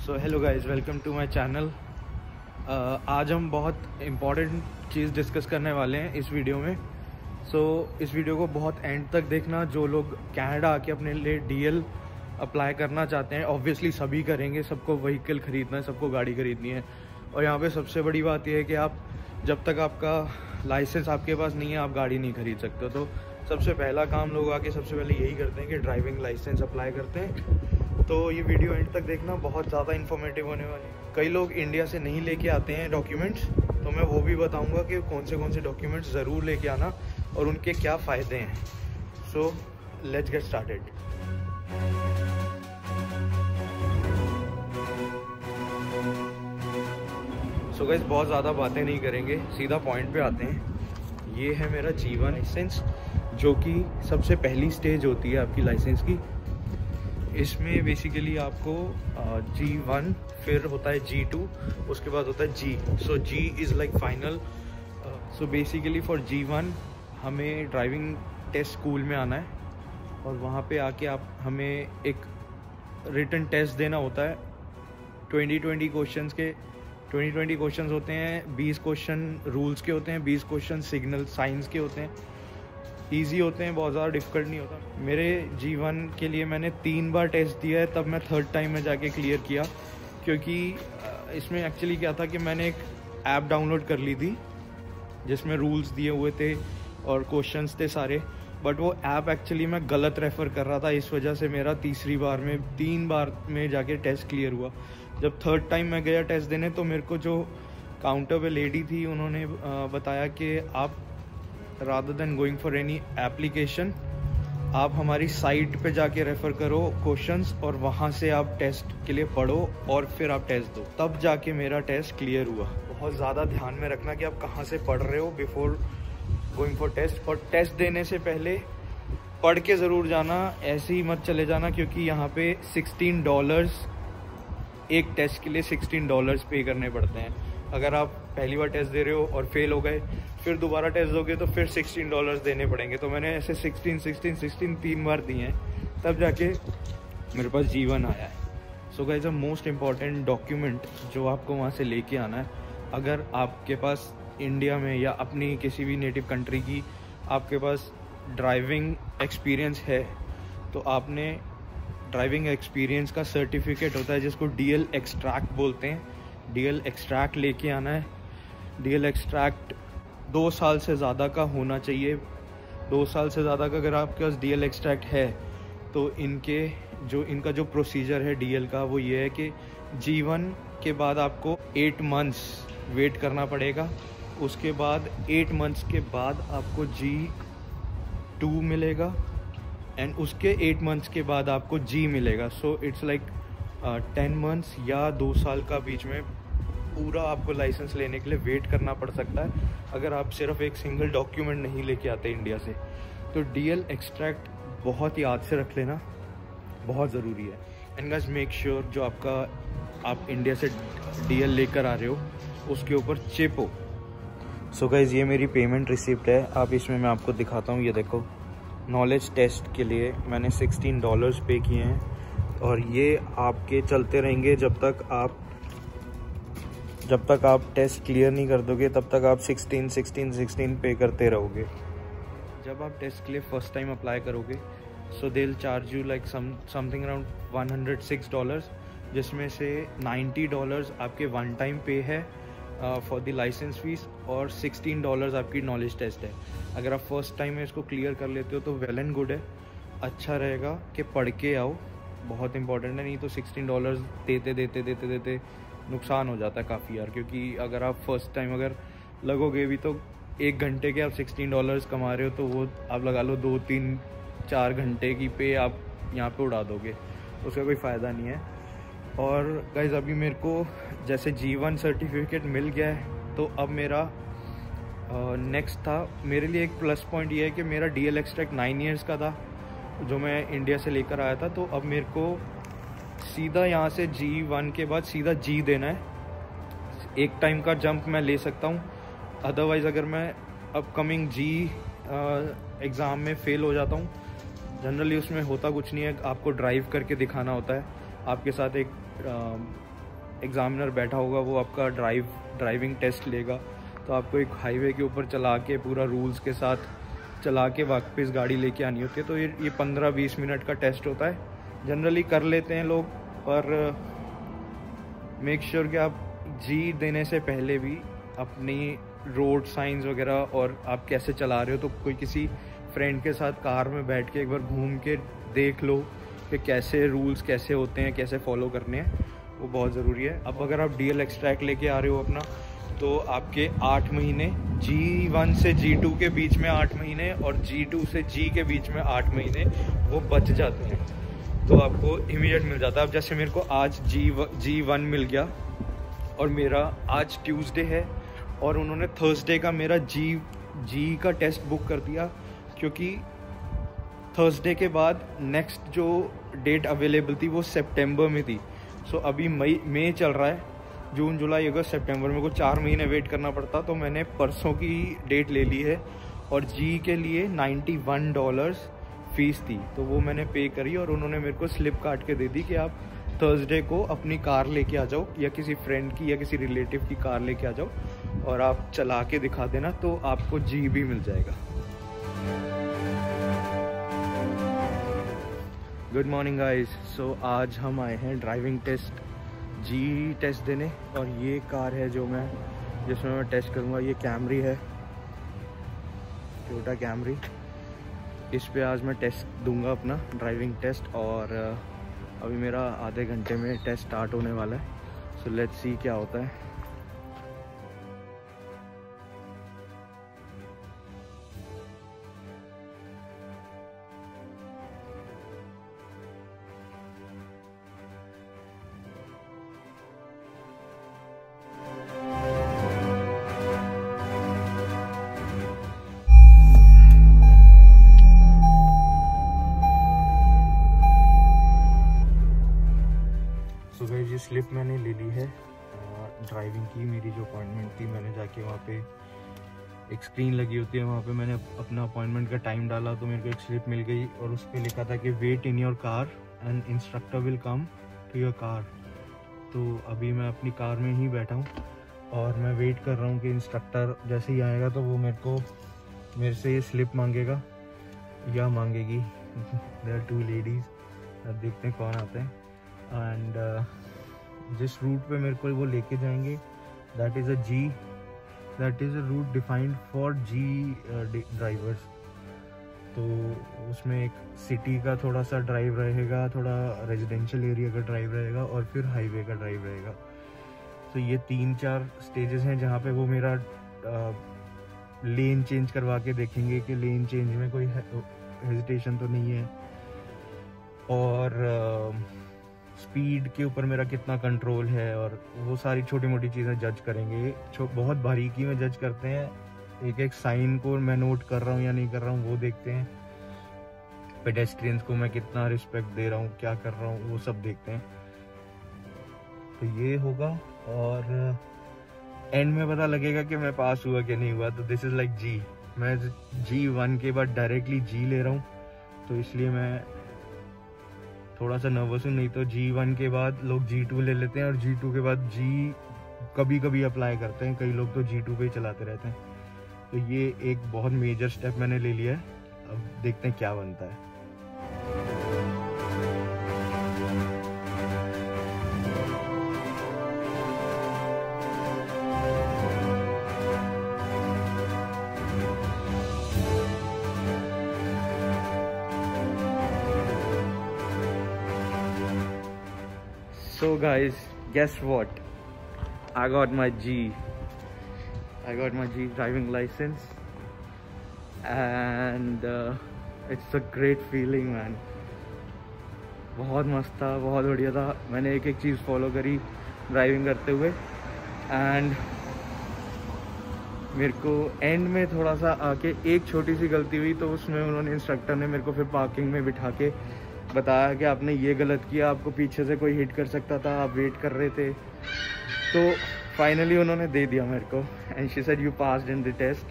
So hello guys, welcome to my channel. आज हम बहुत इम्पॉर्टेंट चीज़ डिस्कस करने वाले हैं इस वीडियो में। इस वीडियो को बहुत एंड तक देखना। जो लोग कनाडा आके अपने लिए डीएल अप्लाई करना चाहते हैं, ऑब्वियसली सभी करेंगे, सबको व्हीकल ख़रीदना है, सबको गाड़ी ख़रीदनी है। और यहाँ पे सबसे बड़ी बात यह है कि आप जब तक आपका लाइसेंस आपके पास नहीं है, आप गाड़ी नहीं खरीद सकते। तो सबसे पहला काम लोग आके सबसे पहले यही करते हैं कि ड्राइविंग लाइसेंस अप्लाई करते हैं। तो ये वीडियो एंड तक देखना, बहुत ज़्यादा इन्फॉर्मेटिव होने वाली है। कई लोग इंडिया से नहीं लेके आते हैं डॉक्यूमेंट्स, तो मैं वो भी बताऊंगा कि कौन से डॉक्यूमेंट्स ज़रूर लेके आना और उनके क्या फ़ायदे हैं। So let's get started. So guys, बहुत ज़्यादा बातें नहीं करेंगे, सीधा पॉइंट पे आते हैं। ये है मेरा G1 लाइसेंस, जो कि सबसे पहली स्टेज होती है आपकी लाइसेंस की। इसमें बेसिकली आपको G1, फिर होता है G2, उसके बाद होता है G। So G is like final. So basically for G1 हमें ड्राइविंग टेस्ट स्कूल में आना है और वहाँ पे आके हमें एक रिटन टेस्ट देना होता है। 20 क्वेश्चंस के 20 क्वेश्चंस होते हैं। 20 क्वेश्चन रूल्स के होते हैं, 20 क्वेश्चन सिग्नल साइंस के होते हैं। ईजी होते हैं, बहुत ज़्यादा डिफ़िकल्ट नहीं होता। मेरे G1 के लिए मैंने 3 बार टेस्ट दिया है, तब मैं थर्ड टाइम में जाके क्लियर किया। क्योंकि इसमें एक्चुअली क्या था कि मैंने एक ऐप डाउनलोड कर ली थी जिसमें रूल्स दिए हुए थे और क्वेश्चंस थे सारे, बट वो ऐप एक्चुअली मैं गलत रेफ़र कर रहा था। इस वजह से मेरा 3 बार में जाके टेस्ट क्लियर हुआ। जब थर्ड टाइम मैं गया टेस्ट देने, तो मेरे को जो काउंटर पे लेडी थी, उन्होंने बताया कि आप rather than going for any application, आप हमारी साइट पे जाके रेफ़र करो क्वेश्चंस और वहाँ से आप टेस्ट के लिए पढ़ो और फिर आप टेस्ट दो। तब जाके मेरा टेस्ट क्लियर हुआ। बहुत ज़्यादा ध्यान में रखना कि आप कहाँ से पढ़ रहे हो बिफोर गोइंग फॉर टेस्ट। और टेस्ट देने से पहले पढ़ के ज़रूर जाना, ऐसे ही मत चले जाना, क्योंकि यहाँ पे $16 एक टेस्ट के लिए $16 पे करने पड़ते हैं। अगर आप पहली बार टेस्ट दे रहे हो और फेल हो गए, फिर दोबारा टेस्ट दोगे तो फिर $16 देने पड़ेंगे। तो मैंने ऐसे 16 3 बार दिए हैं, तब जाके मेरे पास G1 आया है। So guys, the most important document जो आपको वहाँ से लेके आना है, अगर आपके पास इंडिया में या अपनी किसी भी नेटिव कंट्री की आपके पास ड्राइविंग एक्सपीरियंस है, तो आपने ड्राइविंग एक्सपीरियंस का सर्टिफिकेट होता है जिसको DL एक्सट्रैक्ट बोलते हैं, DL एक्सट्रैक्ट लेके आना है। DL एक्सट्रैक्ट 2 साल से ज़्यादा का होना चाहिए। 2 साल से ज़्यादा का अगर आपके पास DL एक्सट्रैक्ट है, तो इनका जो प्रोसीजर है DL का, वो ये है कि G1 के बाद आपको 8 मंथ्स वेट करना पड़ेगा। उसके बाद 8 मंथ्स के बाद आपको G2 मिलेगा एंड उसके 8 मंथ्स के बाद आपको G मिलेगा। सो इट्स लाइक 10 मंथ्स या 2 साल का बीच में पूरा आपको लाइसेंस लेने के लिए वेट करना पड़ सकता है, अगर आप सिर्फ एक सिंगल डॉक्यूमेंट नहीं लेके आते इंडिया से। तो DL एक्सट्रैक्ट बहुत याद से रख लेना, बहुत ज़रूरी है। एंड गाइस, मेक श्योर जो आप इंडिया से DL लेकर आ रहे हो, उसके ऊपर चिप हो। सो गाइस, ये मेरी पेमेंट रिसिप्ट है। आप इसमें मैं आपको दिखाता हूँ। ये देखो, नॉलेज टेस्ट के लिए मैंने $16 पे किए हैं और ये आपके चलते रहेंगे जब तक आप टेस्ट क्लियर नहीं कर दोगे, तब तक आप 16 पे करते रहोगे। जब आप टेस्ट के लिए फ़र्स्ट टाइम अप्लाई करोगे, so they will charge you like something around $106, जिसमें से $90 आपके वन टाइम पे है फॉर द लाइसेंस फीस और $16 आपकी नॉलेज टेस्ट है। अगर आप फर्स्ट टाइम में इसको क्लियर कर लेते हो तो वेल एंड गुड है। अच्छा रहेगा कि पढ़ के आओ, बहुत इंपॉर्टेंट है। नहीं तो $16 देते नुकसान हो जाता है काफ़ी यार। क्योंकि अगर आप फर्स्ट टाइम अगर लगोगे भी, तो 1 घंटे के आप $16 कमा रहे हो, तो वो आप लगा लो 2 3 4 घंटे की पे आप यहाँ पे उड़ा दोगे, उसका कोई फ़ायदा नहीं है। और गाइस, अभी मेरे को जैसे G1 सर्टिफिकेट मिल गया है, तो अब मेरा नेक्स्ट था, मेरे लिए एक प्लस पॉइंट ये है कि मेरा DL एक्सट्रैक्ट 9 ईयर्स का था जो मैं इंडिया से लेकर आया था। तो अब मेरे को सीधा यहाँ से G1 के बाद सीधा G देना है। एक टाइम का जंप मैं ले सकता हूँ, अदरवाइज़ अगर मैं अपकमिंग G एग्ज़ाम में फ़ेल हो जाता हूँ, जनरली उसमें होता कुछ नहीं है, आपको ड्राइव करके दिखाना होता है। आपके साथ एक एग्ज़ामिनर बैठा होगा वो आपका ड्राइविंग टेस्ट लेगा। तो आपको एक हाईवे के ऊपर चला के पूरा रूल्स के साथ चला के वापस गाड़ी लेके आनी होती है। तो ये 15-20 मिनट का टेस्ट होता है, जनरली कर लेते हैं लोग। पर मेक श्योर कि आप जी देने से पहले भी अपनी रोड साइंस वगैरह और आप कैसे चला रहे हो, तो कोई किसी फ्रेंड के साथ कार में बैठ के एक बार घूम के देख लो कि कैसे रूल्स कैसे होते हैं, कैसे फॉलो करने हैं, वो बहुत ज़रूरी है। अब अगर आप DL एक्सट्रैक्ट लेके आ रहे हो अपना, तो आपके 8 महीने G1 से G2 के बीच में 8 महीने और G2 से G के बीच में 8 महीने वो बच जाते हैं। तो आपको इमीडिएट मिल जाता है। अब जैसे मेरे को आज G1 मिल गया और मेरा आज ट्यूसडे है और उन्होंने थर्सडे का मेरा जी का टेस्ट बुक कर दिया, क्योंकि थर्सडे के बाद नेक्स्ट जो डेट अवेलेबल थी वो सितंबर में थी। सो अभी मई चल रहा है, जून जुलाई अगस्त सितंबर, मेरे को 4 महीने वेट करना पड़ता। तो मैंने परसों की डेट ले ली है और जी के लिए $91 फ़ीस थी, तो वो मैंने पे करी और उन्होंने मेरे को स्लिप काट के दे दी कि आप थर्सडे को अपनी कार लेके आ जाओ या किसी फ्रेंड की या किसी रिलेटिव की कार लेके आ जाओ और आप चला के दिखा देना, तो आपको जी भी मिल जाएगा। Good morning guys. सो आज हम आए हैं ड्राइविंग टेस्ट जी टेस्ट देने, और ये कार है जिसमें मैं टेस्ट करूँगा। ये कैमरी है, टोयोटा कैमरी। इस पे आज मैं टेस्ट दूंगा अपना ड्राइविंग टेस्ट, और अभी मेरा आधे घंटे में टेस्ट स्टार्ट होने वाला है। सो लेट्स सी क्या होता है। ये स्लिप मैंने ले ली है ड्राइविंग की। मेरी जो अपॉइंटमेंट थी, मैंने जाके वहाँ पे एक स्क्रीन लगी होती है, वहाँ पे मैंने अपना अपॉइंटमेंट का टाइम डाला, तो मेरे को एक स्लिप मिल गई और उस पर लिखा था कि wait in your car and instructor will come to your car. तो अभी मैं अपनी कार में ही बैठा हूँ और मैं वेट कर रहा हूँ कि इंस्ट्रक्टर जैसे ही आएगा तो वो मेरे से ये स्लिप मांगेगा या मांगेगी। देयर आर 2 लेडीज़, अब देखते हैं कौन आते हैं। एंड जिस रूट पे मेरे को वो लेके जाएंगे, that is a route defined for G drivers. तो उसमें एक सिटी का थोड़ा सा ड्राइव रहेगा, थोड़ा रेजिडेंशियल एरिया का ड्राइव रहेगा और फिर हाईवे का ड्राइव रहेगा। तो ये 3-4 स्टेजेस हैं जहाँ पे वो मेरा लेन चेंज करवा के देखेंगे कि लेन चेंज में कोई हेजिटेशन तो नहीं है, और स्पीड के ऊपर मेरा कितना कंट्रोल है, और वो सारी छोटी मोटी चीज़ें जज करेंगे। बहुत बारीकी में जज करते हैं, एक एक साइन को मैं नोट कर रहा हूँ या नहीं कर रहा हूँ वो देखते हैं। पेडेस्ट्रियंस को मैं कितना रिस्पेक्ट दे रहा हूँ, क्या कर रहा हूँ, वो सब देखते हैं। तो ये होगा और एंड में पता लगेगा कि मैं पास हुआ कि नहीं हुआ। तो दिस इज़ लाइक जी, मैं G1 के बाद डायरेक्टली जी ले रहा हूँ, तो इसलिए मैं थोड़ा सा नर्वस हूँ। नहीं तो G1 के बाद लोग G2 ले लेते हैं और G2 के बाद G कभी कभी अप्लाई करते हैं, कई लोग तो G2 पे ही चलाते रहते हैं। तो ये एक बहुत मेजर स्टेप मैंने ले लिया है, अब देखते हैं क्या बनता है। So guys, guess what? I got my G driving license, and it's a great feeling man. बहुत मस्त था, बहुत बढ़िया था। मैंने एक एक चीज़ फॉलो करी ड्राइविंग करते हुए, एंड मेरे को एंड में थोड़ा सा आके एक छोटी सी गलती हुई, तो उसमें उन्होंने इंस्ट्रक्टर ने मेरे को फिर पार्किंग में बिठा के बताया कि आपने ये गलत किया, आपको पीछे से कोई हिट कर सकता था, आप वेट कर रहे थे। तो फाइनली उन्होंने दे दिया मेरे को, and she said you passed in the test.